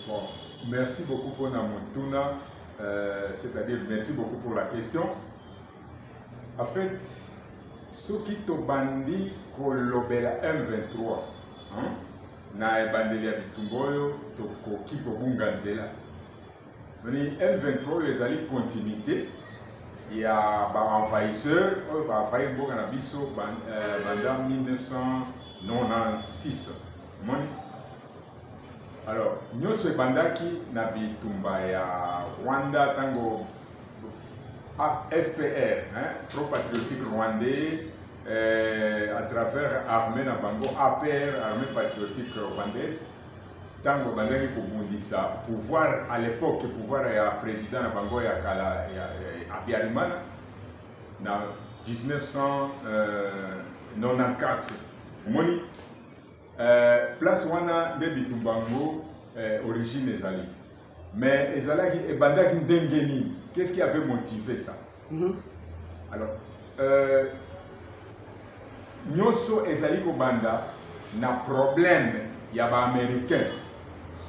Bon, merci beaucoup pour Namutuna, c'est-à-dire merci beaucoup pour la question. En fait, ce qui te bandit kolobela M23, na ebandeli ya bitumboyo tokoki kobunga nzela. M23 ezali continuité ya ba-envahisseur oyo ba-envahir mboka na biso banda 1996. Moni? Alors, nyonso ebandaki na bitumba ya Rwanda tango FPR, Front Patriotique Rwandais, à travers armée na bango APR, Armée Patriotique Rwandaise, tango bandaki kobundisa pouvoir à l'époque, pouvoir ya président na bango ya kala ya Habyarimana na 1994. Moni place wana nde bitumbango origine ezali. Mais ezalaki ebandaki ndenge nini? Qu'est-ce qui avait motivé ça? Alors, nyonso ezali kobanda na problème ya ba-américain.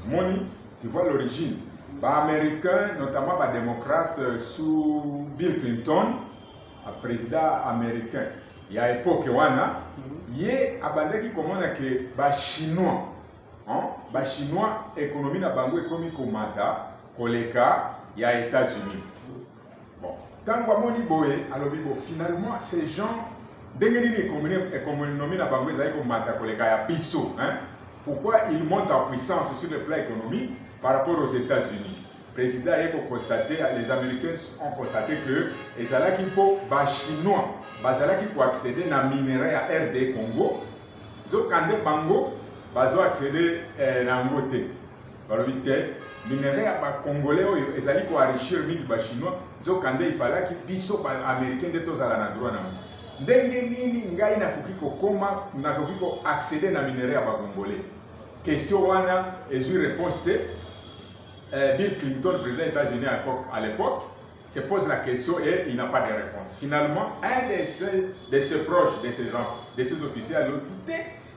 Moni, tu vois l'origine. Ba-américain, notamment ba-démocrate sous Bill Clinton, un président américain. Il y a époque wana, ye abandaki komona ke ba-chinois, ba-chinois économie na bango ekomi komata koleka ya États-Unis. Bon, tango amoni boye, alobi bo finalement ces gens dengeni économie na bango ezali komata koleka ya biso, pourquoi ils montent en puissance sur le plan économique par rapport aux États-Unis? Le président a constaté, les Américains ont constaté que les Chinois ont accédé à minerai à RD Congo. Ils ont accédé à l'Angoté. Les minerai à Congolais, ils ont enrichir les Chinois. Ils ont il fallait que les Américains soient tous à la droite. Ndenge nini ngai nakoki accéder na minerai à Congolais. Question wana et réponse. Bill Clinton, président des États-Unis à l'époque, se pose la question et il n'a pas de réponse. Finalement, un de ses proches, de ses officiers, a dit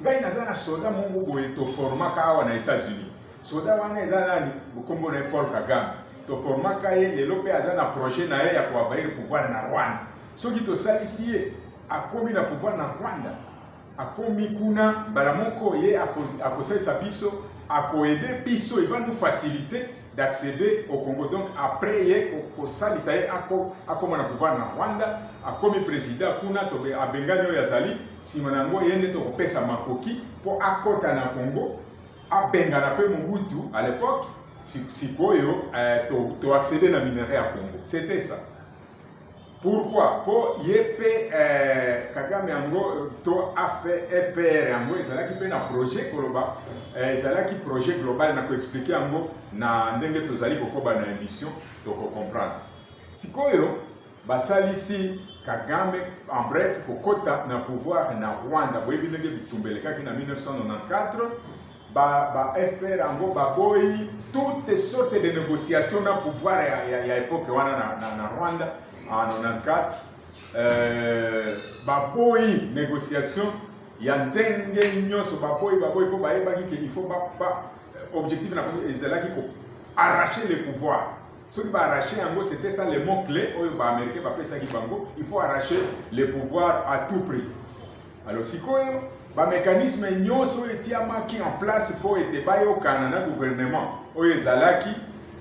il y a un soldat qui est formé aux États-Unis. Soldat qui est comme Paul Kagame. Il est formé à un projet de envahir le pouvoir na Rwanda. Ce qui est ici, a commis le pouvoir na Rwanda. A commis kuna balamoko ye a causé sa biso, a coaidé biso, il va nous faciliter d'accéder au Congo. Donc après il y a comme on a pouvoir na Rwanda, a commis président kuna tobe a bengano yazali, si manango yende to pesa makoki pour akota na Congo, a bengana pe Mobutu à l'époque, sikoyo to accéder na minerai à Congo. C'était ça. Pourquoi? Pour YP Kagame yango to FPR yango ezalaki pe na projet koloba ezalaki projet global na ko expliquer yango na ndenge tozali kokoba na émission to ko comprendre. Sikoyo basalisi Kagame en bref kokota na pouvoir na Rwanda boyebi ndenge bitumbelekaki na 1994 ba FPR yango baboyi toutes sortes de négociations na pouvoir ya époque wana na Rwanda. En 94, baboyi négociation, il y a un nyonso baboyi pour qu'il faut objectif arracher le pouvoir. Ce qui va arracher en gros, c'était ça le mot clé aux Américains il faut arracher le pouvoir à tout prix. Alors si quoi mécanisme nyonso etiamaki en place pour être bayo Canada gouvernement oyezalaki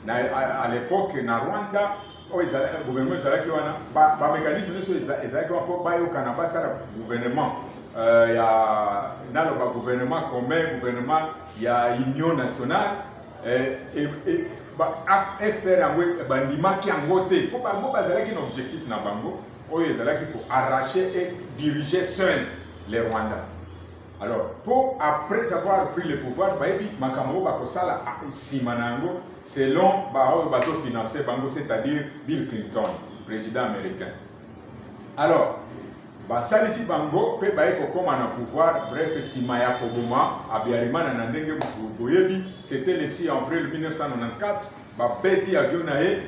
à l'époque na Rwanda. Le gouvernement ezalaki wana ba mécanisme nyonso ezalaki pour bayo Canada basala gouvernement ya naloba gouvernement commun gouvernement ya union nationale et FPR yango bandimaki yango te po bango bazalaki na objectif na bango oyo ezalaki pour arracher et diriger seul les Rwandais. Alors, après avoir pris le pouvoir, makambo bakosala simanango selon bato financé bango, c'est-à-dire Bill Clinton, président américain. Alors, basalisi bango pe baeko koma na pouvoir, bref simaya koboma Habyarimana na ndenge boyebi, c'était le 6 avril 1994, beti avion nae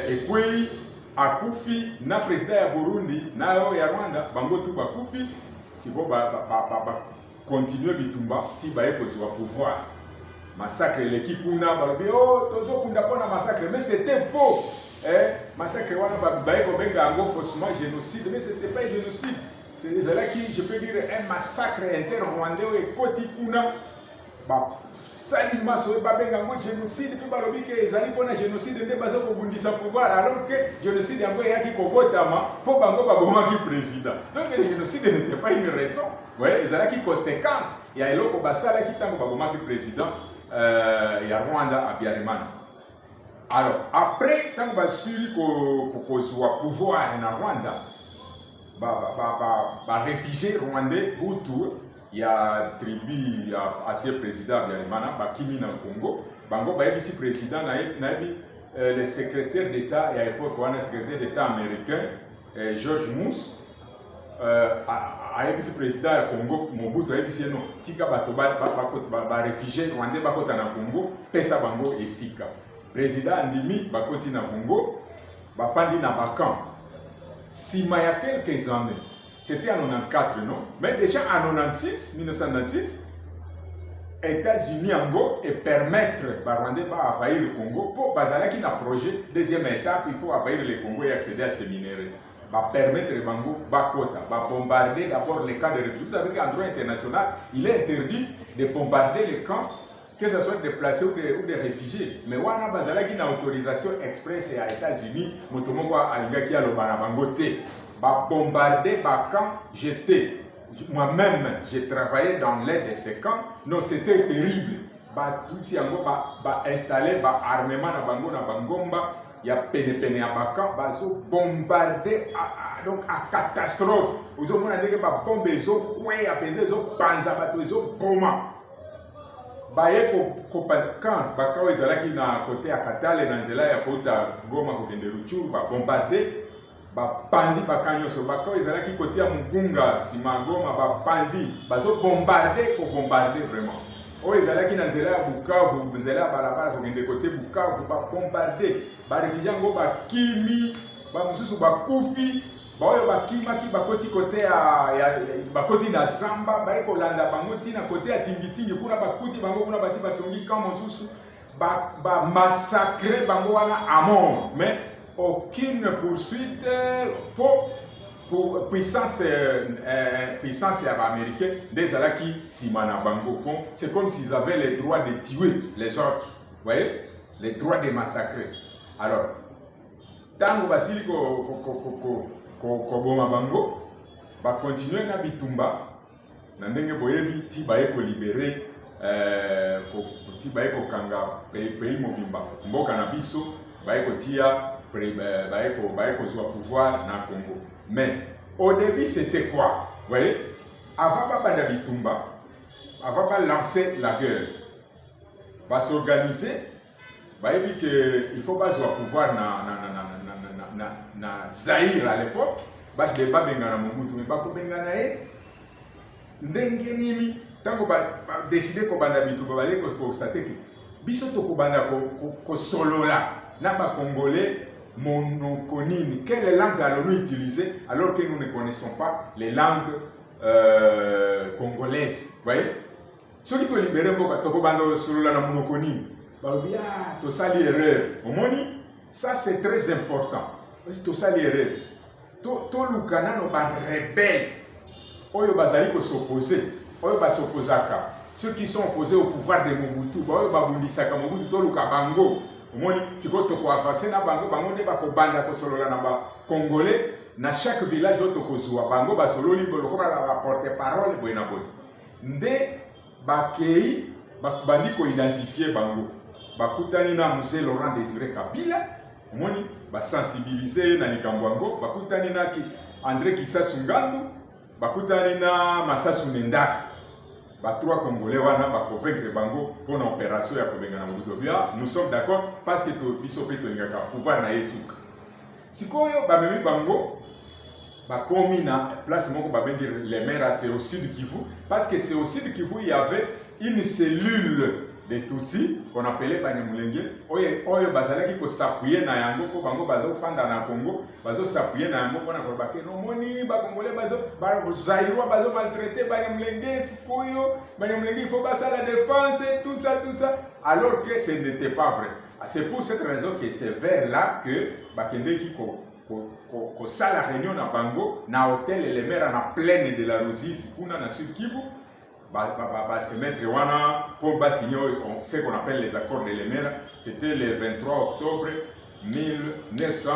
ekwei akufi na président ya Burundi na ya Rwanda bango tu bakufi. Si vous continuez bitumba, ti baye kozwa pouvoir. massacre eleki kuna balobi oh tozokunda mpona massacre, mais c'était faux. Massacre wana baye kobenga yango faussement génocide, mais c'était pas un génocide. C'est ezalaki, je peux dire, un massacre inter-rwandais oyo ekoti kuna basalima soye babenga yango génocide, mpe balobi ke ezali mpona génocide nde baza kobundisa pouvoir, alors que génocide yango eyaki kobotama mpo bango babomaki président. Donc le génocide n'était pas une raison, ezalaki conséquence ya eloko basalaki ntango babomaki président ya Rwanda Habyarimana. Alors après ntango basili kozwa pouvoir na Rwanda, réfugiés rwandais Hutu ya tribu ya ancien président Habyarimana bakimi na Congo, bango bayebisi président nayebi le secrétaire d'État à l'époque, le secrétaire d'État américain George Mousse ayebisi président ya Congo Mobutu ayebisi no tika bato ba réfugiés rwandais bakota na Congo pesa bango esika. Président andimi bakoti na Congo bafandi na bakamp. Sima ya quelques années, c'était en 94, non? Mais déjà en 1996, États-Unis et permettre aux Rwandais d'envahir le Congo pour bazalaki na projet. Deuxième étape, il faut envahir le Congo et accéder à ces minéraux. Permettre les Bango bombarder d'abord les camps de réfugiés. Vous savez qu'en droit international, il est interdit de bombarder les camps, que ce soit déplacés ou des réfugiés. Mais wana bazalaki na autorisation express à États-Unis, motomongo alingaki ya lobana bango te. Bombarder ba camp, j'étais. Moi-même, j'ai travaillé dans l'aide de ces camps. Non, c'était terrible. Tout yango installé armement na bango na bangomba, ya pene ya bakamp, bazo bombarder donc à catastrophe. Ozo mona ndenge ba bombe zo kwe ya penze zo panza bato zo boma. Baye quand bakao ezalaki na côté ya Katale na nzela ya kota Goma kokende Ruchuru bombarder panzi bakanyoso bakao ezalaki côté ya Mugunga sima Goma panzi bazo bombarder vraiment. O ezalaki na nzela ya Bukavu nzela ya balabala kokende côté Bukavu bombarder réfugiés ngo bakimi mususu bakufi baoyo bakimaki bakoti côté ya bakoti na Zamba baye kolanda bango tina côté ya Tingitingi kuna bakuti bango kuna basi batongi kama mususu massacrer bango wana à mort, mais aucune poursuite pour puissance américaine des alaki simana bango. C'est comme s'ils avaient le droit de tuer les autres, vous voyez, les droits de massacrer. Alors tango basili koboma bango continuer na bitumba na ndenge boyebi ti baye ko libérer ti baye ko kanga pays mobimba mboka na biso baye ko tia baye ko zwa pouvoir na Congo. Mais au début c'était quoi, vous voyez, avant banda bitumba, avant lancer la guerre, s'organiser, bayebi que il faut pas zwa pouvoir na Zaïre à l'époque, de babenga na Mobutu, mais bakobenga na ye ndenge nini tango décider ko banda bitumba baye ko constater que biso to ko banda ko solola na ba congolais monoconine. Quelle langue allons-nous utiliser alors que nous ne connaissons pas les langues congolaises, vous voyez? Ceux qui ont libéré mboka to ko banda solola na monoconine balobi to sali erreur omoni. Ça c'est très important. To sali erreur to lukana no ba rebelle oyo bazali ko s'opposer oyo ba s'opposaka ceux qui sont opposés au pouvoir de Mobutu oyo babundisaka Mobutu to luka bango omoni siko to ko avancer na bango nde bako banda ko solola na ba congolais na chaque village to ko zuwa bango ba sololi bolo ko la porte parole boina boy nde bakei bandi ko identifier bango bakutani na Monsieur Laurent Désiré Kabila omoni sensibiliser na likambo yango bakutani na André Kisasu Ngandu bakutani na Masasu Nendaka trois congolais wana convaincre bango pour une opération ya kobenga na Mobutu. Bien, nous sommes d'accord parce que to biso pe to ngaka pouvoir na yesuka sikoyo bamemi bango bakomi na place moko babengi les maires c'est au sud Kivu, parce que c'est au sud Kivu il y avait une cellule des Tutsis, qu'on appelait Banyamulenge, oyo bazalaki ko s'appuyer na yango ko bango bazo fanda na Congo, bazo s'appuyer na yango pona ko bake no moni ba congolais bazo zairwa bazo maltraiter Banyamulenge sikoyo, Banyamulenge il faut passer à la défense et tout ça, alors que ce n'était pas vrai. C'est pour cette raison que c'est vers là que bakendeki ko sala réunion na bango na hôtel Les Mers na plaine de la Ruzizi kuna na Sud Kivu. Se mettre pour signer ce qu'on appelle les accords de Les Mers. C'était le 23 octobre 1900,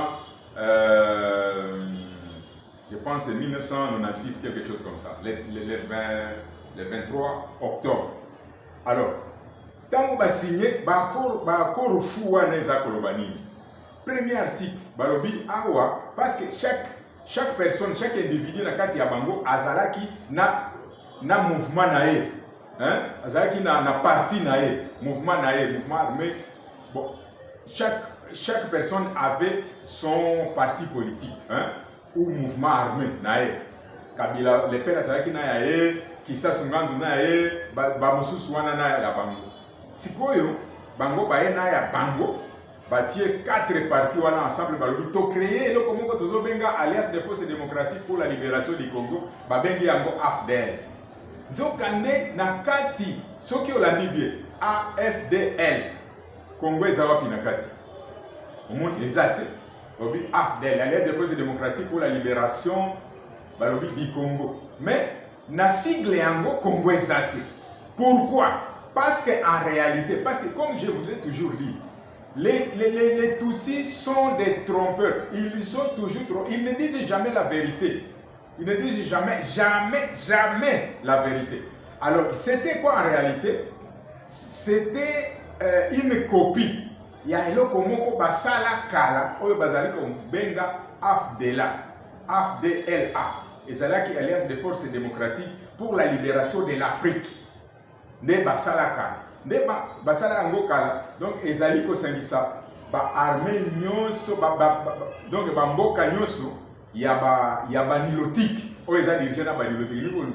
je pense 1996, quelque chose comme ça, le 23 octobre. Alors, tant qu'on va signer, accord fou neza kolobani. Premier article, balobi awa, parce que chaque personne, chaque individu na kati ya bango azalaki na mouvement naé, hein, azalaki na parti naé, mouvement armé. Bon, chaque personne avait son parti politique, hein, ou mouvement armé naé. Kabila le père azalaki na yaé, Kisasu Ngandu naé, ba mususu wana na ya bango. Sikoyo bango baye na ya bango, batie 4 partis wana ensemble balobi to créer le komoko tozo benga Alliance des forces démocratiques pour la libération du Congo, ba bengi yango AFDL. Zokande na kati soki olandi bien AFDL Congo ezawapi na kati omoni ezate lobi AFDL Alliance des forces démocratiques pour la libération balobi du Congo, mais na sigle yango Congo ezate. Pourquoi? Parce que en réalité, parce que comme je vous ai toujours dit, les Tutsis sont des trompeurs. Ils sont toujours ils ne disent jamais la vérité. Ils ne disent jamais la vérité. Alors, c'était quoi en réalité? C'était une copie. Il y a un komoko basala kala, oyo bazali ko benga AFDLA, et c'est là qui Alliance des forces démocratiques pour la libération de l'Afrique. De basala kala, de basala ngo kala. Donc ezali ko sangisa ba armée nyonso donc ba mboka nyonso ya ba nilotique oyo eza dirigé na ba nilotique ni ko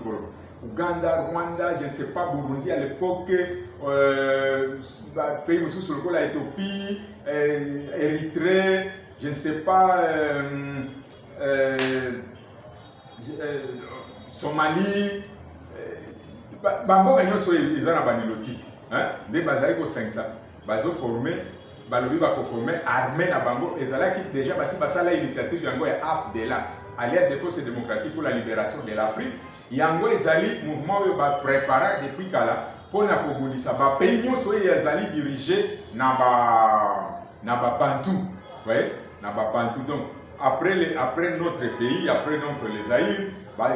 Uganda, Rwanda, je ne sais pas, Burundi à l'époque, pays mususu lokola Éthiopie, Érythrée, je ne sais pas, Somalie, bamboka nyonso eza na banilotique, hein, de bazali ko sangisa bazo former balobi bako former armée na bango ezalaki déjà basi basala initiative yango ya AFDLA, Alliance des forces démocratiques pour la libération de l'Afrique. Yango ezali mouvement oyo ba préparer depuis kala pona kobundisa ba pays nyonso oyo ezali dirigé na ba Bantu, ouais, na ba Bantu. Donc après notre pays, après donc les Zaïre,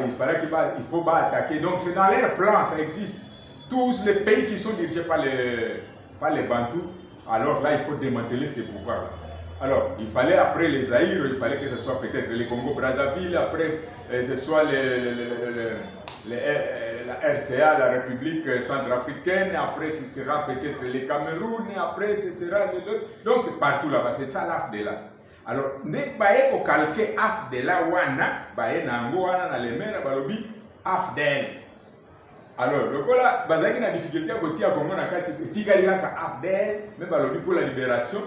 il fallait il faut attaquer. Donc c'est dans leur plan, ça existe. Tous les pays qui sont dirigés par les Bantu, alors là il faut démanteler ces pouvoirs-là. Alors, il fallait après les Zaïre, il fallait que ce soit peut-être les Congo-Brazzaville, après ce soit la RCA, la République centrafricaine, après ce sera peut-être les Cameroun, et après ce sera l'autre. Donc partout là-bas, c'est ça l'AFDLA. Alors, ne baye ko calquer AFDLA wana, baye nango wana na Les Mers balobi AFDL. Alors, le voilà, bazaki na difficulté à côté à Congo na kati tikali ka AFDL, mais balobi pour la libération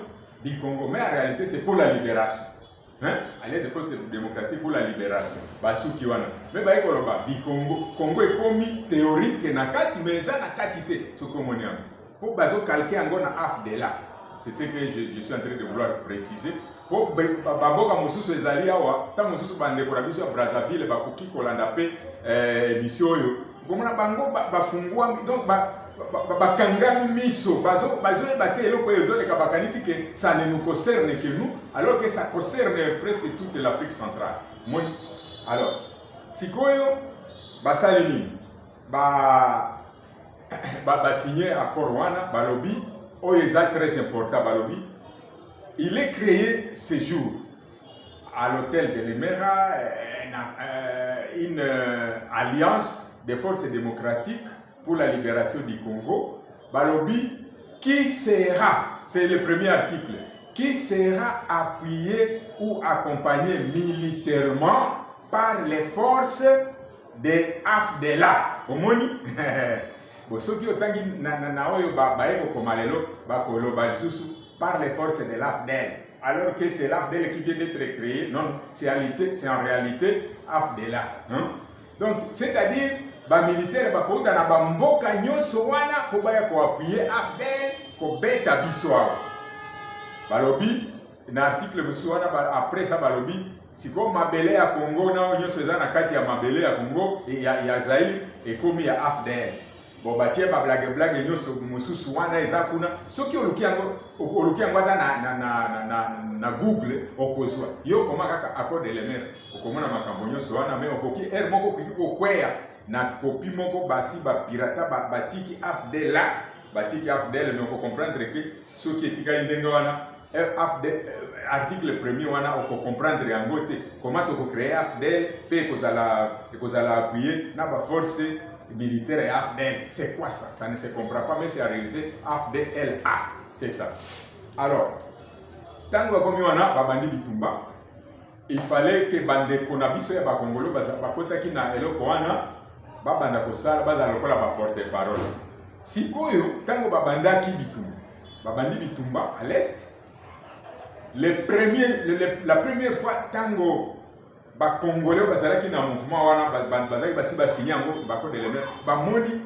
du Congo, mais en réalité c'est pour la libération. Hein? Alliance des forces démocratiques pour la libération. Basuki wana. Mais baye koloba du Congo est comme théorique na kati, mais ça na katité ce communion. Pour bazo calquer ngo na AFDLA. C'est ce que je suis en train de vouloir préciser. Pour baboka mususu ezali awa, ta mususu bandeko na biso ya Brazzaville bakoki kolanda pe mission yo. Komona bango bafungwa donc bakangani miso bazo ebate eloko ezoleka bakanisi que ça ne nous concerne que nous, alors que ça concerne presque toute l'Afrique centrale. Alors sikoyo basali nini signé accord wana balobi oyo eza très important balobi il est créé ce jour à l'hôtel de Les Mers une alliance des forces démocratiques pour la libération du Congo, balobi qui sera, c'est le premier article, qui sera appuyé ou accompagné militairement par les forces de AFDLA. Omoni Bon, ceux qui ont tangi na oyo baeko komalelo bakoloba lisusu par les forces de l'AFDEL, alors que c'est l'AFDEL qui vient d'être créé. Non, c'est en réalité AFDELA. Hein? Donc, c'est-à-dire, les militaires bakouta na bamboka nyoso wana pour baya ko appuyer AFDEL ko beta biso awa. Balobi na article musu wana après ça balobi siko mabele ya Congo na nyoso eza na kati ya mabele ya Congo ya Zaire ekomi ya AFDEL. Bon batie ba blague nyoso mususu wana eza kuna soki oluki yango na Google okozwa yo koma kaka accord de l'EMER okomona makambo nyoso wana me okoki moko kiko kweya na kopi moko basi ba pirata batiki AFDEL la batiki AFDEL mais on comprendre que soki etika ndenge wana AFDEL article premier wana on peut comprendre yango te comment on peut créer AFDEL pe kozala appuyer na ba force militaire et AFDEL. C'est quoi ça? Ça ne se comprend pas, mais c'est en réalité AFDELA. C'est ça. Alors, tant que wana babandi bitumba, il fallait que bande konabiso ya bakongolo bakota ki na eloko wana babanda kosala bazala lokola ba porte parole. Sikoyo tango babandaki bitumba, babandi bitumba à l'est. La première fois tango ba Congolais bazalaki na mouvement wana bazaki basi ba signé yango ba code de l'EMER ba moni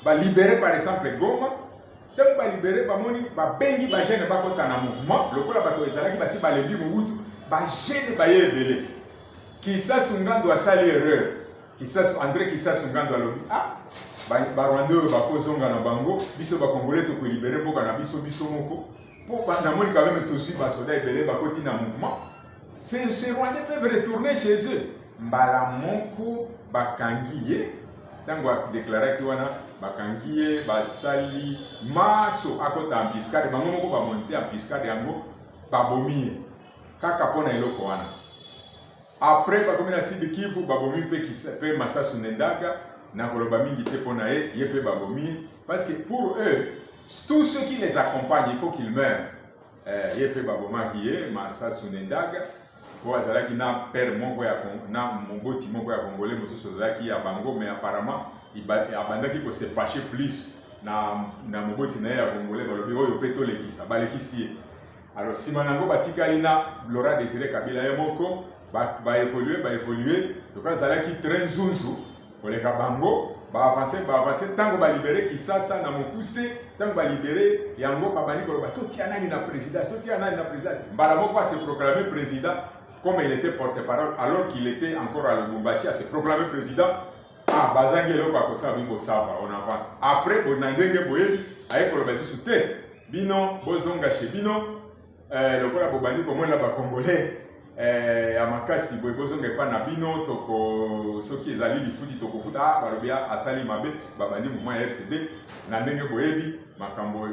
ba libérer par exemple Goma tant ba libérer ba moni ba bengi ba jeune ba kota na mouvement lokola bato ezalaki basi ba lebi Mobutu ba jeune ba yebele Kisasu Ngando asali erreur André Kisasu Ngando alobi ba Rwanda ba kozonga na bango biso ba Congolais to ko libérer boka na biso moko pour ba na moni quand même tosi ba soda ebele ba koti na mouvement. Ces Rwandais peuvent retourner chez eux. Mbala moko bakangiye tango déclaré ki wana bakangiye basali maso akota embuscade bango moko ba monter embuscade yango babomi kaka pona eloko wana. Après bakomi na Sud Kivu babomi pe Masasu Nendaga na koloba mingi te pona ye pe babomi parce que pour eux tous ceux qui les accompagnent il faut qu'ils meurent. Ye pe baboma ki ye Masasu Nendaga pour azalaki na père moko ya na moboti moko ya Congolais mosusu azalaki ya bango mais apparemment abandaki ko se pacher plus na moboti na ya Congolais balobi oyo pe to lekisa balekisi ye. Alors sima nango batikali na Laurent Désiré Kabila ye moko ba évoluer donc azalaki train zunzu koleka bango ba avancer tango ba libérer Kisasa na Mokuse tango ba libérer yango babani koloba totia nani na présidence mbala moko se proclamer président comme il était porte-parole alors qu'il était encore à Lubumbashi à se proclamer président. Bazangi eloko akosa bibo sava on avance après bonandenge boyebi aye koloba susu te bino bozonga chez bino lokola bobandi komona ba Congolais ya makasi boye bozonga pa na bino toko soki ezali lifuti toko futa balobia asali mabe babandi mouvement ya RCD na ndenge boyebi makambo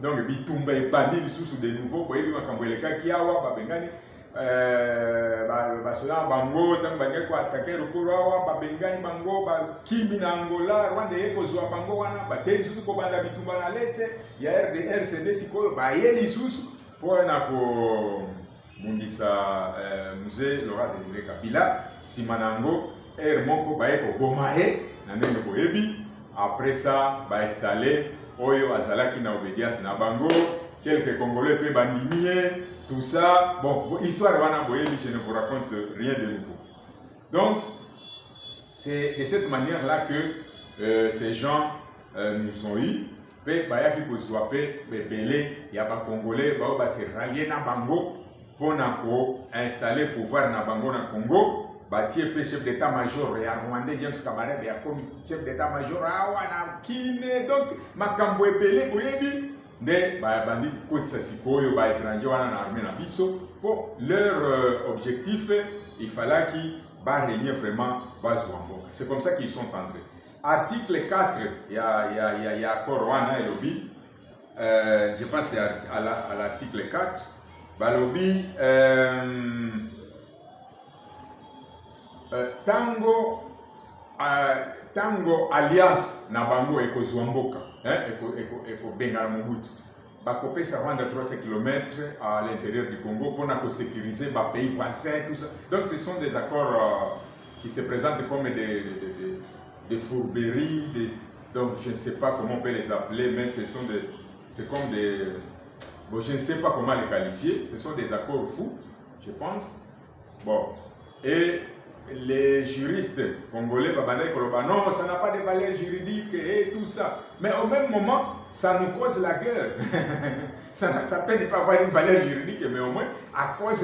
donc bitumba ebandi lisusu de nouveau boyebi makambo elekaki awa babengani basoda bango tango bange ko attaquer lokolo awa babengani bango bakimi na Angola Rwanda ekozwa bango wana bakeli lisusu ko banda bitumba na leste ya RCD sikoyo bayeli lisusu pona ko mundisa musée Laurent Désiré Kabila simanango moko baeko bomae na ndenge boyebi après ça ba installer oyo azalaki na obédience na bango quelques Congolais pe bandimie tout ça bon histoire wana boyebi je ne vous raconte rien de nouveau. Donc c'est de cette manière là que ces gens nous ont eu pe bayaki kozwa pe bebele ya ba Congolais ba se rallier na bango pona ko installer pouvoir na bango na Congo batie pe chef d'état-major ya Rwanda James Kabarebe ya komi chef d'état-major awa na kine donc makambo ebele boyebi nde bandi kotisa sikoyo ba étranger wana na armée na biso pour leur objectif il fallait qu'ils régner vraiment bazwamboka. C'est comme ça qu'ils sont entrés. Article 4 ya accord wana elobi je pense à l'article 4 balobi tango alliance na bango ekozwa mboka ekobengana Mobutu bakopesa Rwanda 300 km à l'intérieur du Congo pour sécuriser les pays voisins tout ça. Donc ce sont des accords qui se présentent comme des fourberies Donc je ne sais pas comment on peut les appeler, mais c'est comme des... Bon, je ne sais pas comment les qualifier, ce sont des accords fous, je pense. Bon, et les juristes congolais, non, ça n'a pas de valeur juridique et tout ça. Mais au même moment, ça nous cause la guerre. Ça peut ne pas avoir une valeur juridique, mais au moins, à cause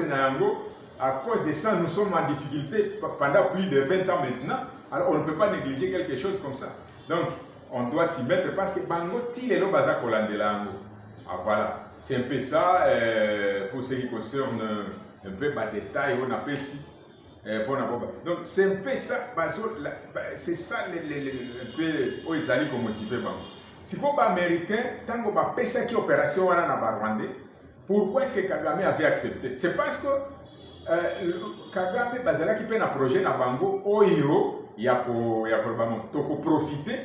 de ça, nous sommes en difficulté pendant plus de 20 ans maintenant. Alors, on ne peut pas négliger quelque chose comme ça. Donc, on doit s'y mettre parce que Bango, Tilelo Baza Kolandelango. Ah, voilà. C'est un peu ça, pour ce qui concerne un peu les détails, on appelle ici. Donc, c'est un peu ça, c'est ça un peu où ils allaient motiver. Si vous êtes américain, tant que vous avez fait cette opération au Rwandais, pourquoi est-ce que Kagame avait accepté? C'est parce que Kagame bazala qui fait un projet na bango oyo ya ko profiter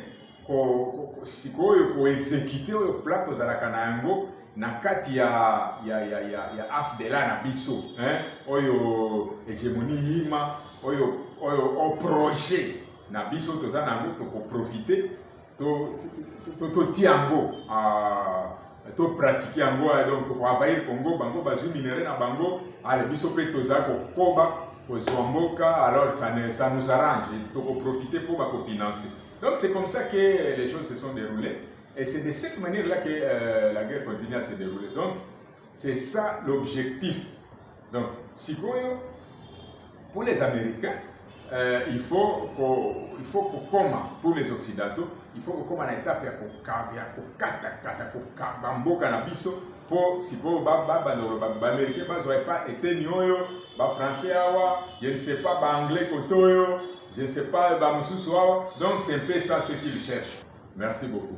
ko exécuter oyo plat tozalaka na yango na kati ya afdela na biso oyo hégémonie yima oyo projet na biso toza na yango toko profiter to tiango to pratiquer yango donc to envahir Congo bango bazu minéraux na bango ale biso pe toza ko koba ko zwamboka alors ça nous arrange to ko profiter pour ba ko financer. Donc c'est comme ça que les choses se sont déroulées et c'est de cette manière là que la guerre continue à se dérouler. Donc c'est ça l'objectif. Donc sikoyo pour les Américains il faut que comme pour les Occidentaux, il faut que comme à l'étape ya kata mboka na biso pour si pour Américains pas été nyoyo ba français awa, je ne sais pas ba anglais kotoyo, je ne sais pas ba mususu awa. Donc c'est un peu ça ce qu'ils cherchent. Merci beaucoup.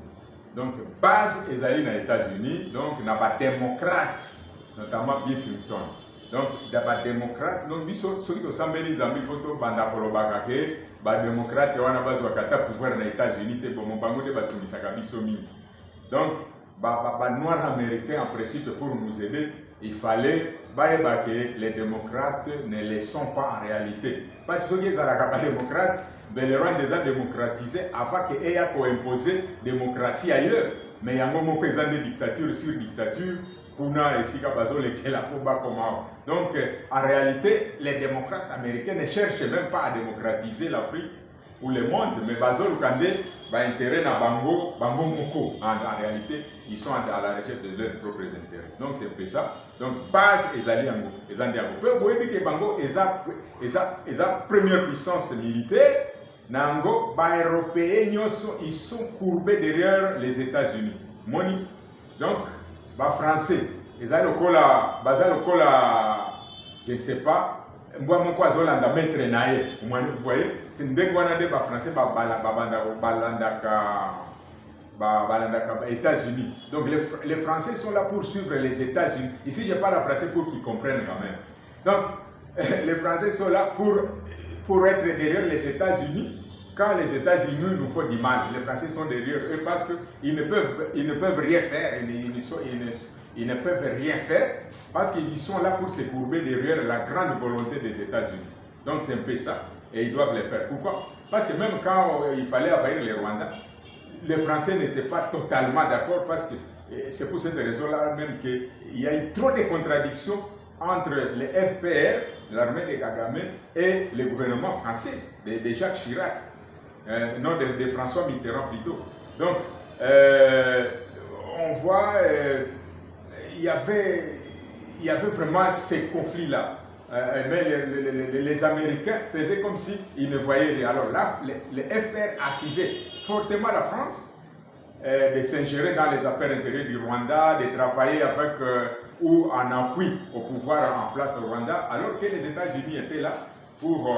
Donc base ezali na États-Unis, donc na ba démocrate notamment Bill Clinton. Donc, d'abord démocrate, donc ceux qui sont les amis photo banda kolobaka ke ba démocrate wana bazwa kata pouvoir na États-Unis te bon bango de batumisaka biso mingi. Donc ba noirs américains en principe pour nous aider, il fallait que les démocrates ne le sont pas en réalité. Parce que ceux qui sont les démocrates, les Rwandais déjà démocratisés avant qu'ils aient imposé démocratie ailleurs. Mais il y a un moment où ils ont des dictatures sur dictature. Donc, en réalité, les démocrates américains ne cherchent même pas à démocratiser l'Afrique ou le monde, mais Bazol Kande va intérêt à Bango Moko. En réalité, ils sont à la recherche de leurs propres intérêts. Donc, c'est un peu ça. Donc, base, ils allaient en Go. Ils allaient que Bango est la première puissance militaire. Nango, les Européens, ils sont courbés derrière les États-Unis. Donc, les Français, ils ont le cola, je ne sais pas, moi mon quoi Zolanda mettre naé, vous voyez, c'est des Français États-Unis. Donc les Français sont là pour suivre les États-Unis. Ici, je parle français pour qu'ils comprennent quand même. Donc les Français sont là pour être derrière les États-Unis. Quand les États-Unis nous font du mal, les Français sont derrière eux parce qu'ils ne peuvent rien faire. Ils ne peuvent rien faire parce qu'ils sont là pour se courber derrière la grande volonté des États-Unis. Donc c'est un peu ça. Et ils doivent le faire. Pourquoi? Parce que même quand il fallait envahir les Rwandais, les Français n'étaient pas totalement d'accord parce que c'est pour cette raison-là même qu'il y a eu trop de contradictions entre les FPR, l'armée de Kagame, et le gouvernement français de Jacques Chirac. Non, de François Mitterrand plutôt. Donc, on voit, il y avait vraiment ces conflits-là. Mais les Américains faisaient comme s'ils ne voyaient rien. Alors là, les FPR accusaient fortement la France de s'ingérer dans les affaires intérieures du Rwanda, de travailler avec ou en appui au pouvoir en place au Rwanda, alors que les États-Unis étaient là pour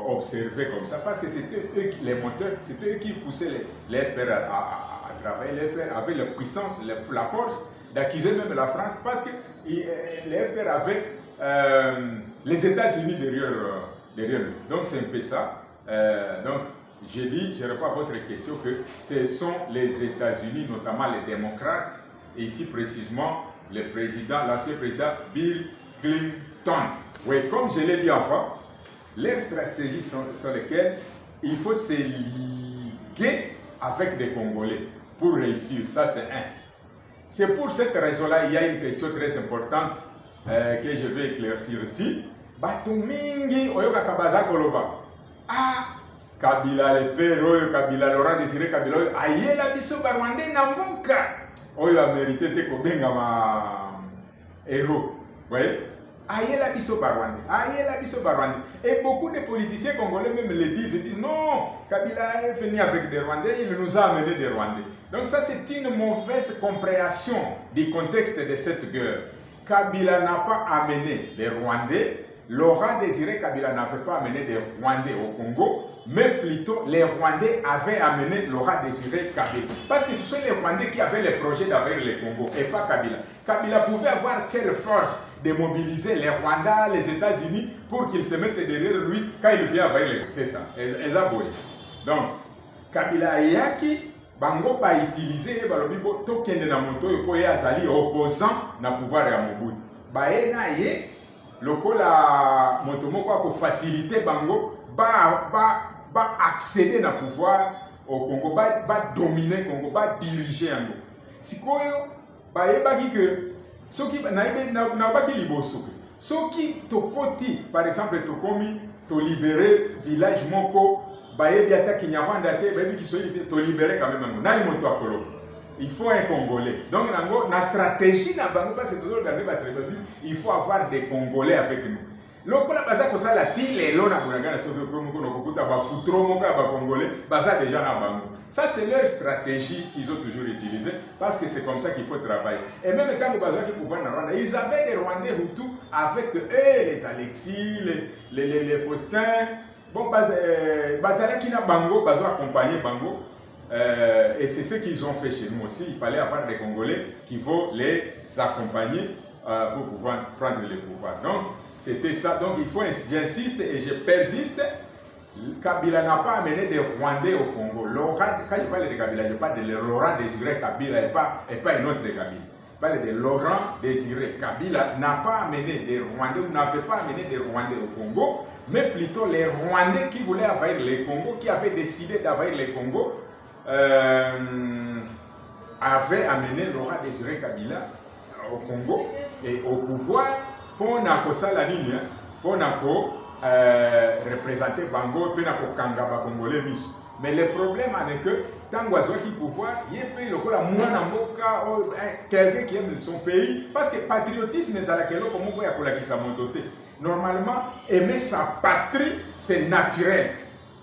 observer comme ça, parce que c'était eux les moteurs, c'était eux qui poussaient les FPR à travailler. Les FPR avaient la puissance, la force d'accuser même la France, parce que les FPR avaient les États-Unis derrière eux. Donc c'est un peu ça. Donc j'ai dit, je réponds à votre question, que ce sont les États-Unis, notamment les démocrates, et ici précisément l'ancien président Bill Clinton. Oui, comme je l'ai dit avant, leurs stratégies sont lesquelles il faut se liguer avec des Congolais pour réussir. Ça, c'est un. C'est pour cette raison-là, il y a une question très importante que je vais éclaircir ici. Bato mingi oyoka kabaza koloba. Ah, Kabila le père, oyo Kabila Laurent Désiré Kabila oyo ayela biso ba Rwandais na mboka. Oyo a mérité te kobenga ma héros. Vous voyez? Ayela biso ba Rwandais, ayela biso ba Rwandais. Et beaucoup de politiciens congolais même le disent, ils disent non, Kabila est venu avec des Rwandais, il nous a amené des Rwandais. Donc ça c'est une mauvaise compréhension du contexte de cette guerre. Kabila n'a pas amené les Rwandais, Laurent Désiré Kabila n'avait pas amené des Rwandais au Congo, mais plutôt les Rwandais avaient amené Laurent Désiré Kabila. Parce que ce sont les Rwandais qui avaient le projet d'envahir le Congo et pas Kabila. Kabila pouvait avoir quelle force de mobiliser les Rwandais, les États-Unis pour qu'ils se mettent derrière lui quand il vient envahir le Congo. C'est ça. Donc, Kabila Yaki, bango ba utiliser balobi bo tokende na moto yo koya azali opposant na pouvoir ya Mobutu. Ba ena ye lokola moto moko ako faciliter bango ba accéder na pouvoir au Congo, ba dominer Congo, ba diriger yango. Sikoyo ba yebaki que soki na baki liboso. Soki tokoti par exemple tokomi to libérer village moko bayebi ata Kinyarwanda te bayebi Kiswahili te to libérer quand même nani moto akolo. Il faut un Congolais. Donc na stratégie na bango parce que toujours dans la stratégie, il faut avoir des Congolais avec nous. Lokola baza kosala ti lelo na bunagana soki komuko kokuta ba futro moko ba Congolais baza déjà na bango. Ça c'est leur stratégie qu'ils ont toujours utilisée parce que c'est comme ça qu'il faut travailler. Et même quand baza qui pouvoir na Rwanda, ils avaient des Rwandais Hutus avec eux les Alexis, les Faustin. Bon bazala qui na bango bazo accompagner bango. Et c'est ce qu'ils ont fait chez nous aussi. Il fallait avoir des Congolais qui vont les accompagner pour pouvoir prendre le pouvoir. Donc, c'était ça. Donc, il faut, j'insiste et je persiste. Kabila n'a pas amené des Rwandais au Congo. Quand je parle de Kabila, je parle de Laurent Désiré Kabila et pas un autre Kabila. Je parle de Laurent Désiré Kabila n'a pas amené des Rwandais, ou n'avait pas amené des Rwandais au Congo, mais plutôt les Rwandais qui voulaient envahir le Congo, qui avaient décidé d'envahir le Congo, avait amené Laurent Désiré Kabila au Congo et au pouvoir pour la ligne, pour représenter Bango, pour kanga ba Congolais mis. Mais le problème est que tant qu'il pouvoir, il y a quelqu'un qui aime son pays, parce que patriotisme normalement aimer sa patrie c'est naturel.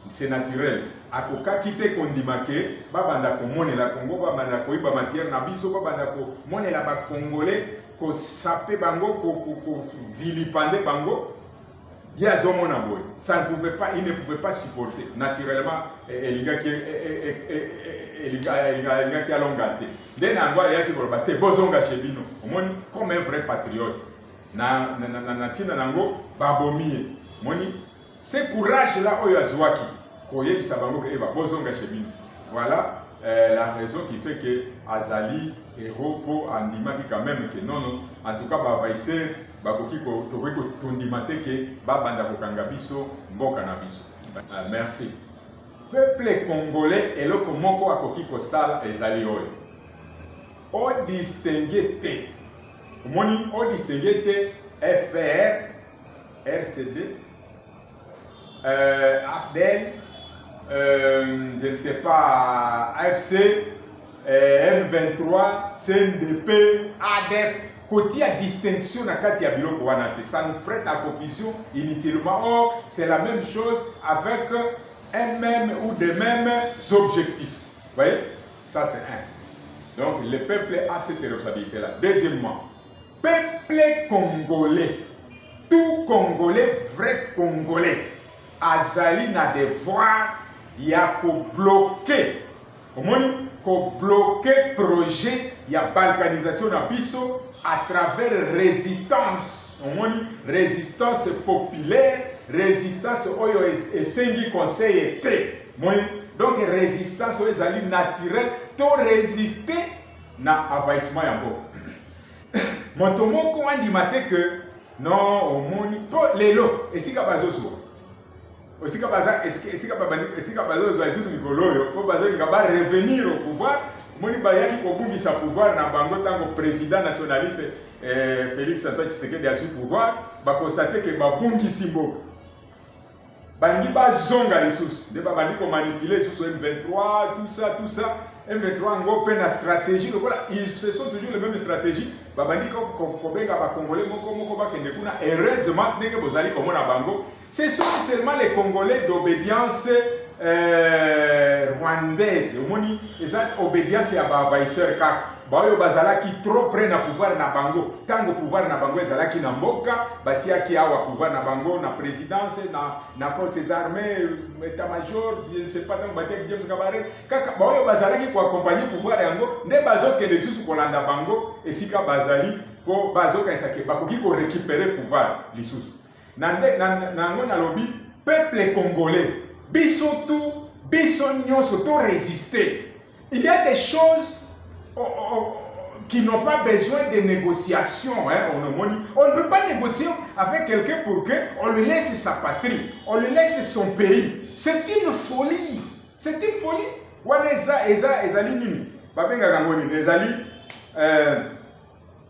C'est naturel. Akoka kite kondimake, babanda ko monela Congo, babanda ko iba matière na biso, babanda ko monela ba Congolais, ko sape bango, ko vilipande bango. Ça ne pouvait pas, il ne pouvait pas supporter naturellement les gars qui a l'ongate. Dès n'angwa ya ki kolbate bozonga chebino, comme un vrai patriote. Na tina nango babomie. Moni ce courage là oyo azwaki koyebisa bango ke eba bozonga chebino. Voilà la raison qui fait que Azali héros pour andimaki quand même que non en tout cas ba vaisser bakoki ko tokoki ko tondimate ke babanda kokanga biso mboka na biso. Merci. Peuple congolais eloko moko akoki kosala ezali oyo. O distinguer te. Omoni o distinguer te FPR, RCD, AFDEL, je ne sais pas, AFC, M23, CNDP, ADF, côté à distinction na kati ya biloko wana te. Ça nous prête à confusion inutilement. Or, c'est la même chose avec un même ou des mêmes objectifs. Vous voyez? Ça c'est un. Donc le peuple a cette responsabilité-là. Deuxièmement, peuple congolais, tout Congolais, vrai Congolais, azali na devoir ya ko bloquer. Ko bloquer projet ya balkanisation na biso à travers résistance. Résistance populaire, résistance oyo esengi conseil été. Donc résistance oyo ezali naturelle to résister na envahissement ya mboka. Moto moko andimate que non omoni to lelo esika bazozo esika baza ozwa lisusu mikolo oyo mpo bazolinga barevenir au pouvoir moni bayaki kobungisa pouvoir na bango ntango président nationaliste Félix Antoine Tshisekedi azwi pouvoir bakonstate ke babungisi mboka balingi bazonga lisusu nde babandi komanipule lisusu M23 tout ça M23 ngo mpe na stratégie lokola ils se sont toujours les mêmes stratégies babandi kobenga bakongolais moko bakende kuna heureusement ndenge bozali komona bango ce sont seulement les Congolais d'obédience rwandaise omoni eza obédience ya baenvahisseur kaka baoyo bazalaki trop près na pouvoir na bango tango pouvoir na bango ezalaki na mboka batiaki awa pouvoir na bango na présidence na forces armées état-major je ne sais pas tango batiaki James Kabarebe kaka baoyo bazalaki koaccompagner pouvoir yango nde bazokende lisusu kolanda bango esika bazali mpo bazokanisaki bakoki korécupérer pouvoir lisusu nango nalobi peuple congolais biso nyonso to résister il y a des choses qui n'ont pas besoin de négociations. Hein, on ne peut pas négocier avec quelqu'un pour qu'on lui laisse sa patrie, on lui laisse son pays. C'est une folie. C'est une folie. Ezali nini? Babenga gangoni. Ezali,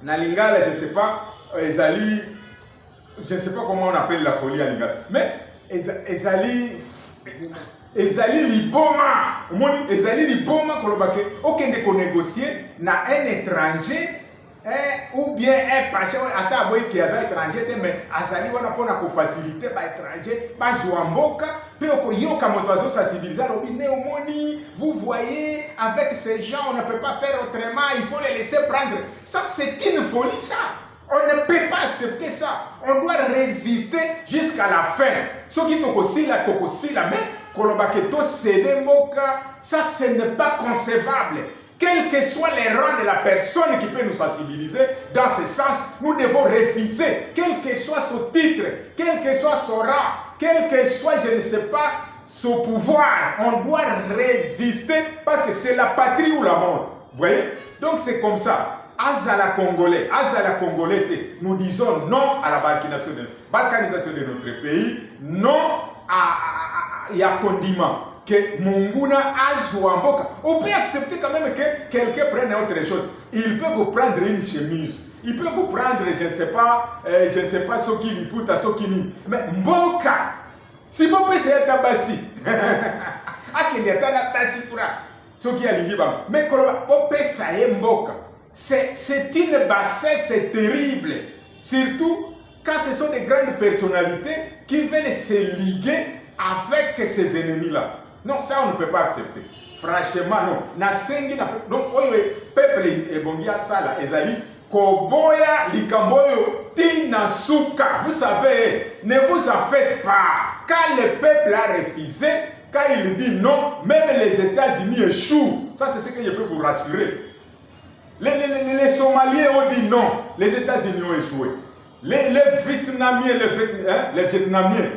na Lingala, je ne sais pas, ezali, je ne sais pas comment on appelle la folie à Lingala. Mais ezali liboma omoni ezali liboma kolobake okende ko négocier na un étranger ou bien un pacha ata boy ki azali étranger te mais azali wana pona ko faciliter ba étranger bazwa mboka pe okoyoka moto azo sensibiliser lobi ne omoni vous voyez avec ces gens on ne peut pas faire autrement il faut les laisser prendre ça c'est une folie ça. On ne peut pas accepter ça. On doit résister jusqu'à la fin. Ce qui tokosila, mais kolobaketo cédé moka, ça ce n'est pas concevable. Quel que soit les rangs de la personne qui peut nous sensibiliser, dans ce sens, nous devons refuser, quel que soit son titre, quel que soit son rang, quel que soit, je ne sais pas, son pouvoir. On doit résister parce que c'est la patrie ou la mort. Vous voyez? Donc c'est comme ça. Azala Congolais, nous disons non à la balkanisation de notre pays, non à Yakondima, que Munguna Azouamboka. On peut accepter quand même que quelqu'un prenne autre chose. Il peut vous prendre une chemise, il peut vous prendre, je ne sais pas, ce qui lui pousse à ce qui lui. Mais Mboka, si vous pouvez c'est Tabassi, à qui n'est pas Tabassi pour ce qui a l'Igiba, mais on peut ça Mboka. C'est une bassesse terrible, surtout quand ce sont des grandes personnalités qui veulent se liguer avec ces ennemis-là. Non, ça on ne peut pas accepter. Franchement, non. Donc, le peuple ebongia sala ezali koboya likamboyo tina suka. Vous savez, ne vous en faites pas. Quand le peuple a refusé, quand il dit non, même les États-Unis échouent. Ça, c'est ce que je peux vous rassurer. Les Somaliens ont dit non, les États-Unis ont échoué. Les Vietnamiens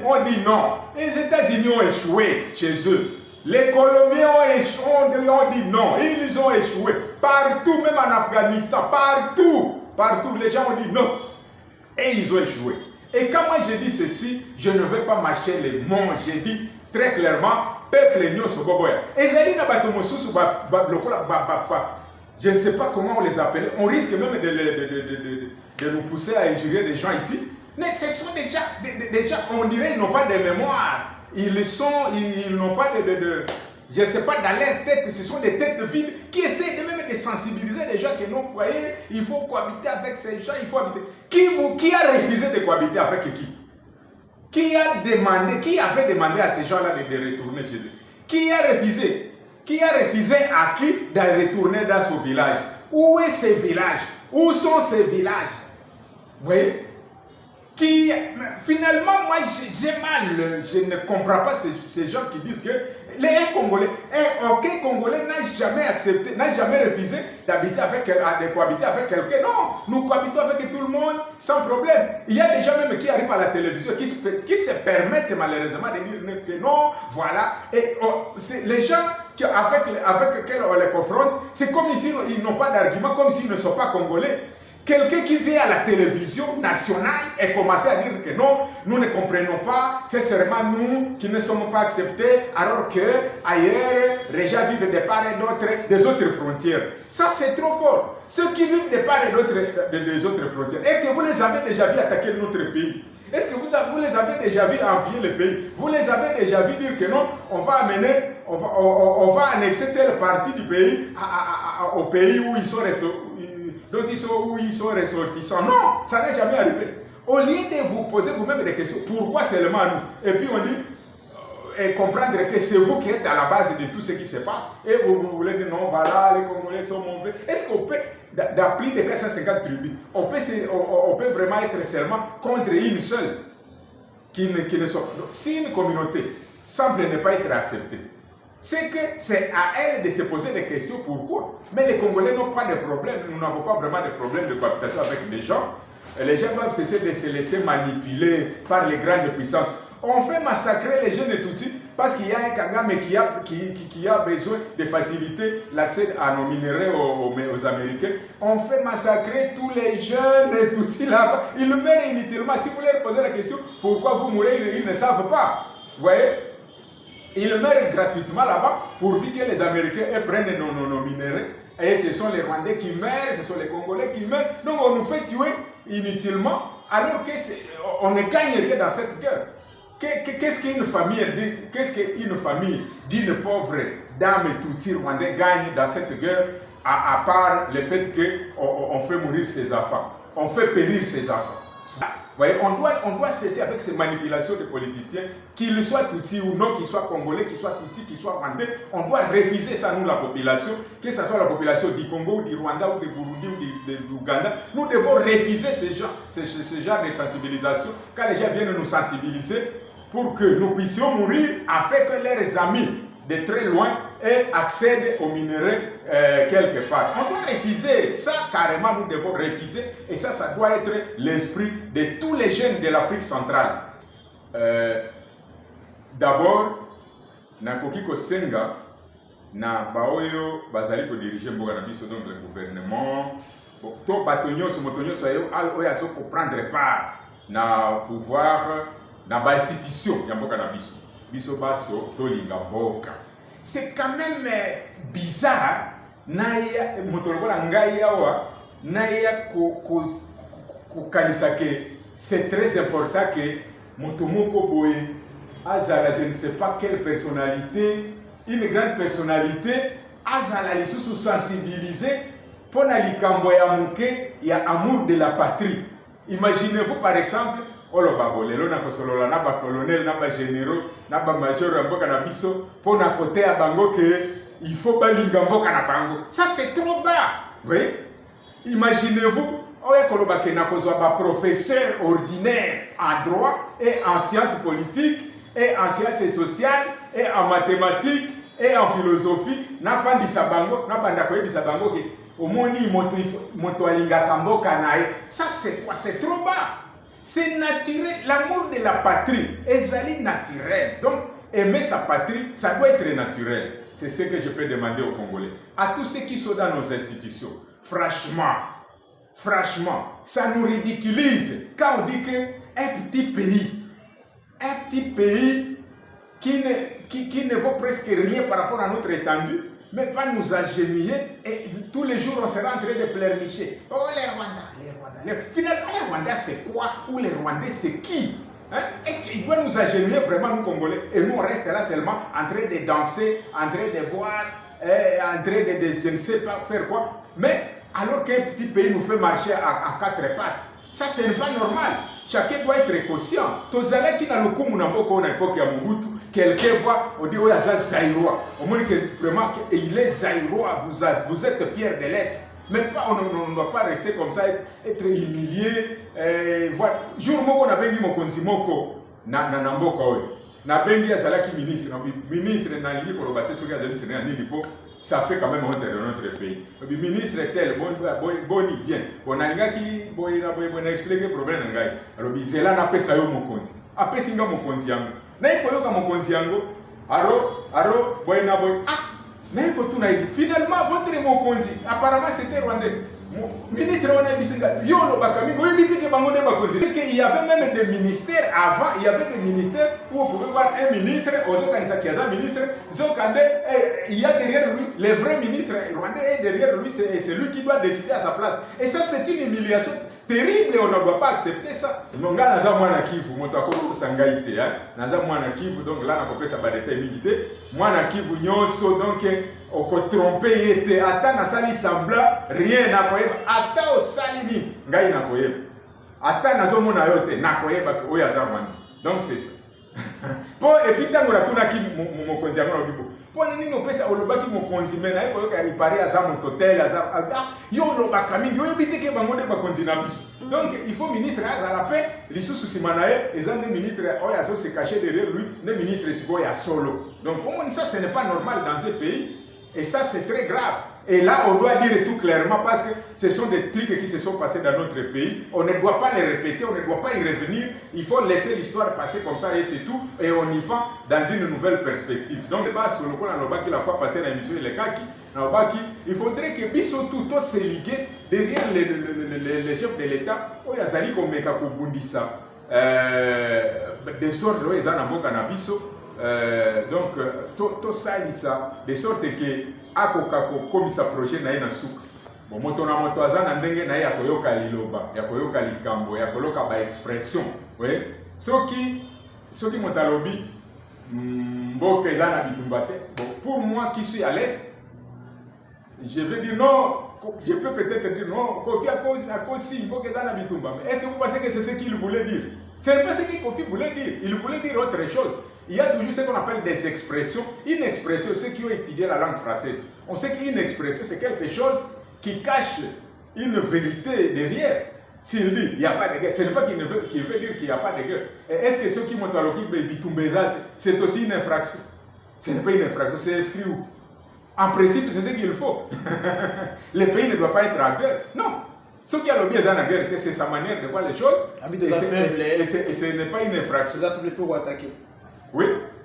ont dit non, les États-Unis ont échoué chez eux. Les Colombiens ont dit non, ils ont échoué. Partout, même en Afghanistan, partout, les gens ont dit non. Et ils ont échoué. Et quand moi je dis ceci, je ne veux pas mâcher les mots, je dis très clairement, peuple nyoso boboya. Et j'ai dit na batomosusu je ne sais pas comment on les appelle. On risque même de nous pousser à injurer des gens ici. Mais ce sont déjà, on dirait, ils n'ont pas de mémoire. Ils n'ont pas je ne sais pas, dans leur tête, ce sont des têtes vides qui essaient même de sensibiliser les gens que non, vous voyez, il faut cohabiter avec ces gens, il faut habiter. Qui a refusé de cohabiter avec qui? Qui avait demandé à ces gens-là de retourner chez eux? Qui a refusé? Qui a refusé à qui de retourner dans son village? Où est ce village? Où sont ces villages? Vous voyez? Finalement, moi, j'ai mal. Je ne comprends pas ces gens qui disent que les Congolais, aucun Congolais n'a jamais accepté, n'a jamais refusé de cohabiter avec quelqu'un. Non, nous cohabitons avec tout le monde sans problème. Il y a des gens même qui arrivent à la télévision qui se permettent malheureusement de dire que non, voilà. Et les gens avec lesquels on les confronte, c'est comme s'ils n'ont pas d'argument, comme s'ils ne sont pas Congolais. quelqu'un qui vient à la télévision nationale et commence à dire que non, nous ne comprenons pas, c'est seulement nous qui ne sommes pas acceptés, alors que ailleurs, les gens vivent de part et d'autre des autres frontières. Ça, c'est trop fort. Ceux qui vivent de part et d'autre des autres frontières, est-ce que vous les avez déjà vus attaquer notre pays? Est-ce que vous les avez déjà vus envier le pays? Vous les avez déjà vus dire que non, on va amener, on va annexer telle partie du pays au pays où ils sont ressortissants? Non, ça n'est jamais arrivé. Au lieu de vous poser vous-même des questions, pourquoi seulement nous? Et puis on dit, et comprendre que c'est vous qui êtes à la base de tout ce qui se passe, et vous voulez dire non, voilà, les Congolais sont mauvais. Est-ce qu'on peut, dans plus de 450 tribus, on peut vraiment être seulement contre une seule qui ne soit. Si une communauté semble ne pas être acceptée, c'est que c'est à elle de se poser des questions pourquoi. Mais les Congolais n'ont pas de problème, nous n'avons pas vraiment de problème de cohabitation avec les gens. Les gens doivent cesser de se laisser manipuler par les grandes puissances. On fait massacrer les jeunes Tutsis parce qu'il y a un Kagame qui a besoin de faciliter l'accès à nos minéraux aux Américains. On fait massacrer tous les jeunes Tutsis là-bas. Ils meurent inutilement. Si vous leur posez la question, pourquoi vous mourrez, ils ne savent pas. Vous voyez? Ils meurent gratuitement là-bas pourvu que les Américains prennent nos minéraux. Et ce sont les Rwandais qui meurent, ce sont les Congolais qui meurent. Donc on nous fait tuer inutilement alors qu'on ne gagne rien dans cette guerre. Qu'est-ce qu'une famille d'une pauvre dame Tutsi rwandais gagne dans cette guerre à part le fait qu'on fait mourir ses enfants, on fait périr ses enfants. Vous voyez, on doit cesser avec ces manipulations de politiciens, qu'ils soient Tutsi ou non, qu'ils soient Congolais, qu'ils soient Tutsi, qu'ils soient Rwandais. On doit refuser ça, nous, la population, que ce soit la population du Congo, ou du Rwanda, ou du Burundi, ou de l'Ouganda. Nous devons refuser ce genre de sensibilisation, quand les gens viennent nous sensibiliser, pour que nous puissions mourir, afin que leurs amis de très loin accèdent aux minéraux quelque part. On doit refuser ça, carrément nous devons refuser, et ça doit être l'esprit de tous les jeunes de l'Afrique centrale. D'abord, nakoki kosenga na baoyo bazali ko diriger mboka na biso, donc le gouvernement, to bato nyonso moto nyonso oyo azo prendre part na pouvoir na ba institution ya mboka na biso. Biso baso tolinga mboka. C'est quand même bizarre naya motolokola ngai yawa naya ko kanisa ke c'est très important que moto moko boye azala je ne sais pas quelle personnalité, une grande personnalité azala lisusu sensibiliser pona likambo ya muke ya amour de la patrie. Imaginez-vous par exemple oloba bolelo na kosolola na ba colonel na ba généraux na ba major ya mboka na biso pona côté ya bango que il faut balinga mboka na bango. Ça c'est trop bas. Vous voyez? Imaginez-vous oya koloba ke na kozwa ba professeur ordinaire en droit et en sciences politiques et en sciences sociales et en mathématiques et en philosophie na fandisa bango na banda koyebisa bango ke omoni moto alingaka mboka na ye. Ça c'est quoi? C'est trop bas. C'est naturel, l'amour de la patrie est naturel. Donc, aimer sa patrie, ça doit être naturel. C'est ce que je peux demander aux Congolais. À tous ceux qui sont dans nos institutions, franchement, ça nous ridiculise quand on dit qu'un petit pays qui ne vaut presque rien par rapport à notre étendue, mais va nous agenouiller et tous les jours on sera en train de pleurnicher. Oh les Rwandais. Finalement les Rwandais c'est quoi? Ou les Rwandais c'est qui? Hein? Est-ce qu'ils doivent nous agenouiller vraiment nous Congolais? Et nous on reste là seulement en train de danser, en train de boire, en train de je ne sais pas faire quoi. Mais alors qu'un petit pays nous fait marcher à quatre pattes, ça ce n'est pas normal. Chacun doit être conscient. Tozala qui n'a le coup mon époque à l'époque à Mobutu, quelqu'un voit, on dit oui à Zaïrois. On dit que vraiment il est Zaïrois, vous êtes fiers de l'être. Mais pas, on ne doit pas rester comme ça, être humilié. Voilà. Jour où on a bengi mokonzi moko na mboka oyo. Na bengi azalaki ministre, na lingi kolobate soki azali sénégal nini po. Ça fait quand même honte de notre pays. Le ministre est tel, boni bien. On a expliqué le problème. Alors, c'est là qu'on a fait mokonzi. Après, c'est mokonzi yango. Na ikoyoka mokonzi yango. Finalement, votre mokonzi, apparemment c'était rwandais. ministre on a dit il y avait même des ministères avant, il y avait des ministères où on pouvait voir un ministre, ministre, il y a derrière lui, le vrai ministre rwandais est derrière lui, c'est lui qui doit décider à sa place. Et ça c'est une humiliation terrible et on ne doit pas accepter ça. Donc là, naza mwana Kivu, motako sangaite, naza mwana Kivu, donc là on peut ça pas détailler milité. Mwana Kivu nyonso donc oko tromper yete ata na sali sembla rien na koyeba ata o sali ni ngai na koyeba. Ata nazo mona yote na koyeba ko ya zamani. Donc c'est ça. Po et puis tango la tuna ki mokonzi yango bibo. Po nini no pesa olobaki mokonzi mena eko yoka ipare aza mototel aza yo olobaka mingi yo biteke bango de bakonzi na biso. Donc il faut ministre à la paix, les sous-simanae, les autres ministres ont se cacher derrière lui, les ministres sont à solo. Donc au moins ça ce n'est pas normal dans ce pays et ça c'est très grave. Et là on doit dire tout clairement parce que ce sont des trucs qui se sont passés dans notre pays. On ne doit pas les répéter, on ne doit pas y revenir. Il faut laisser l'histoire passer comme ça et c'est tout. Et on y va dans une nouvelle perspective. Donc pas sur le coup on la fois passé dans l'émission les Kaki. Il faudrait que Bisso tout se liguer derrière les chefs de l'État. Il y a des comme Mekakobundisa, des ordres où ils ont un Bisso. Donc tout ça, de sorte que akokako comme ça projet na ina suka. Bon moto na moto azana ndenge na ya koyoka liloba, ya koyoka likambo, ya koloka ba expression. Oui. Soki motalobi mboka ezana bitumbate. Bon pour moi qui suis à l'est, je vais dire non, je peux peut-être dire non, Kofi à cause mboka ezana bitumba. Mais est-ce que vous pensez que c'est ce qu'il voulait dire? Ce n'est pas ce que Kofi voulait dire. Il voulait dire autre chose. Il y a toujours ce qu'on appelle des expressions. Une expression, ceux qui ont étudié la langue française, on sait qu'une expression, c'est quelque chose qui cache une vérité derrière. S'il dit, il n'y a pas de guerre, ce n'est pas qu'il veut dire qu'il n'y a pas de guerre. Est-ce que ceux qui montent à l'Oki, c'est aussi une infraction? Ce n'est pas une infraction, c'est inscrit où? En principe, c'est ce qu'il faut. Le pays ne doit pas être en guerre. Non. Ceux qui ont le bien en guerre, c'est sa manière de voir les choses. Et ce n'est pas une infraction. Il faut attaquer. Oui,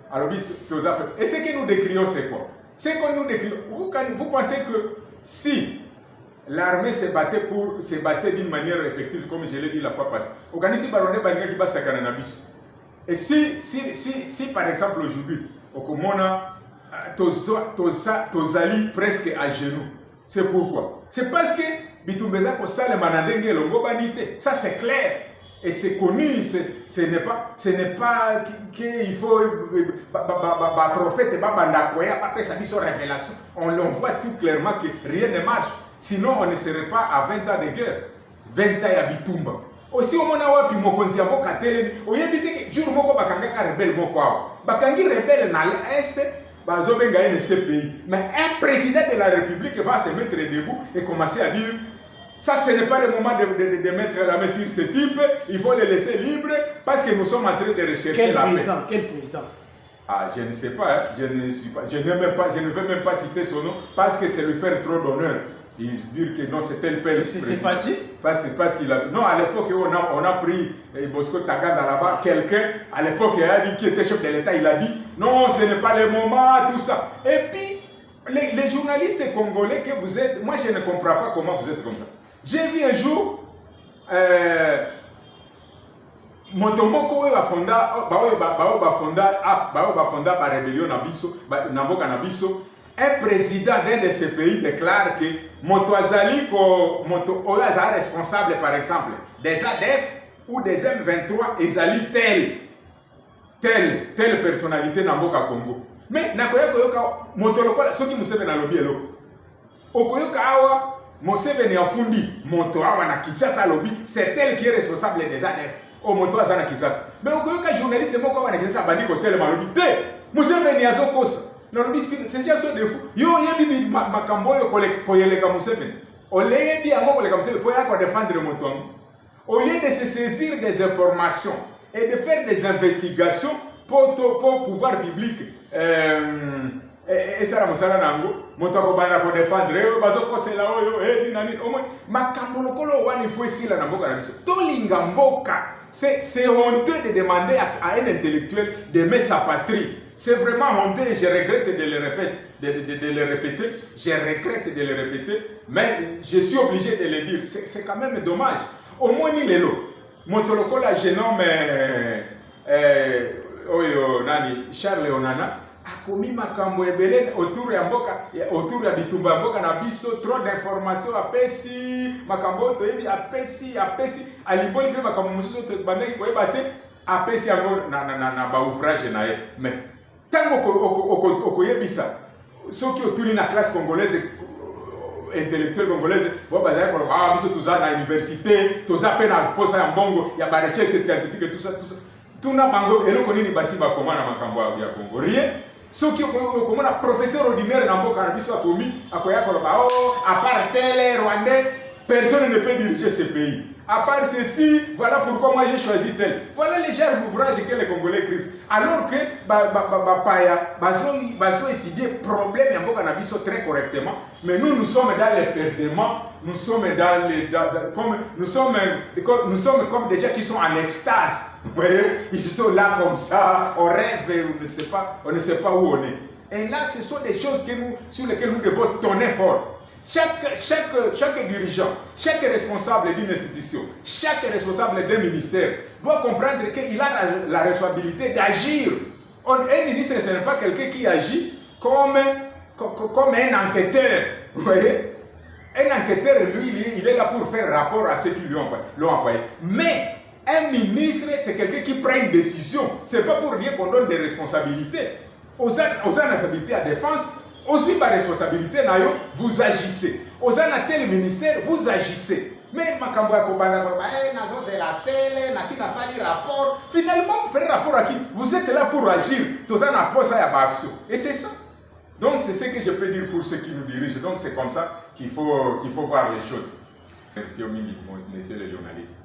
alors et ce que nous décrions, c'est quoi? Ce que nous décrions, vous pensez que si l'armée se battait d'une manière effective, comme je l'ai dit la fois passée, et si par exemple aujourd'hui, au Komona, Tozali presque à genoux, c'est pourquoi? C'est parce que Bitumbeza Kosale Manadenge Longo Banité, ça c'est clair. Et c'est connu, ce n'est pas qu'il faut prophète, révélation. On voit tout clairement que rien ne marche. Sinon, on ne serait pas à 20 ans de guerre. 20 ans à Bitumba. Aussi, au moment où Mokonzi a beaucoup télé, au yébité que jour moko bakanga rebelle moko bakangi rebelle na l'est, bazobenga ce pays. Mais un président de la République va se mettre debout et commencer à dire ça, ce n'est pas le moment de mettre la main sur ce type. Il faut le laisser libre parce que nous sommes en train de rechercher la paix. Quel président? Ah, je ne sais pas. Hein. Je ne veux même pas citer son nom parce que c'est lui faire trop d'honneur. Et dire que non, c'est tel père. C'est Fati? Parce qu'il a. Non, à l'époque, on a pris Bosco Tagada là-bas. Quelqu'un, à l'époque, qui était chef de l'État, il a dit non, ce n'est pas le moment, tout ça. Et puis, les journalistes congolais que vous êtes, moi je ne comprends pas comment vous êtes comme ça. J'ai vu un jour Motomoko oyo bafonda ba rébellion na biso na mboka na biso, un président d'un de ces pays déclare que moto azali ko moto oyo azali responsable par exemple des ADF ou des M23 ezali telle personnalité na mboka Congo. Mais nakoya koyoka moto lokola soki Museveni na lobi eloko okoyoka awa Museveni afundi moto awa na Kinshasa lobby, c'est elle qui est responsable des ADF. Au moto azana Kinshasa. Mais okoyoka journaliste moko awa na Kinshasa bandi ko tele malobi te. Museveni azokosa. Na lobby c'est déjà so de fou. Yo yebi makambo yo koyeleka Museveni. Oleyebi yango koleka Museveni pour ya ko défendre moto. Au lieu de se saisir des informations et de faire des investigations pour pouvoir public et ça la mosala nango moto akobana ko défendre bazoko sela oyo nani au moins makambo lokolo wani faut ici la mboka na biso tolinga mboka c'est honteux de demander à un intellectuel d'aimer sa patrie C'est vraiment honteux et je regrette de le répéter. Je regrette de le répéter, mais je suis obligé de le dire. C'est quand même dommage. Au moins, il est là. Motolokola, je nomme Charles Onana. A commis makambo ebele autour ya mboka, autour ya bitumba mboka na biso, trop d'informations apesi, makambo toyebi apesi, aliboli pe makambo mususu te bandeki koyeba te, apesi yango na ba ouvrage na ye. Mais tango okoyebisa soki otuli na classe congolaise intellectuelle congolaise, bon bazali ko ba biso tuza na université, tuza pe na posa ya mbongo ya ba recherche scientifique tout ça. Tuna bango eloko nini basi ba komana makambo ya Congo. Rien. Soki comme un professeur ordinaire dans le cannabis soit commis, à part tel Rwandais, personne ne peut diriger ce pays. À part ceci, voilà pourquoi moi j'ai choisi tel. Voilà les genres d'ouvrages que les Congolais écrivent. Alors que ils ont étudié le problème du cannabis très correctement, mais nous sommes dans les perdements, nous sommes comme des gens qui sont en extase. Vous voyez, ils sont là comme ça, on rêve, on ne sait pas où on est. Et là, ce sont des choses sur lesquelles nous devons tonner fort. Chaque dirigeant, chaque responsable d'une institution, chaque responsable d'un ministère doit comprendre qu'il a la responsabilité d'agir. Un ministre, ce n'est pas quelqu'un qui agit comme un enquêteur. Vous voyez? Un enquêteur, lui, il est là pour faire rapport à ceux qui lui l'ont envoyé. Mais un ministre, c'est quelqu'un qui prend une décision. Ce n'est pas pour rien qu'on donne des responsabilités. Aux responsabilités à défense, aussi par responsabilité, vous agissez. Aux tel ministère, vous agissez. Mais rapport. Finalement, vous faites rapport à qui? Vous êtes là pour agir. Et c'est ça. Donc, c'est ce que je peux dire pour ceux qui nous dirigent. Donc, c'est comme ça qu'il faut voir les choses. Merci au messieurs les journalistes.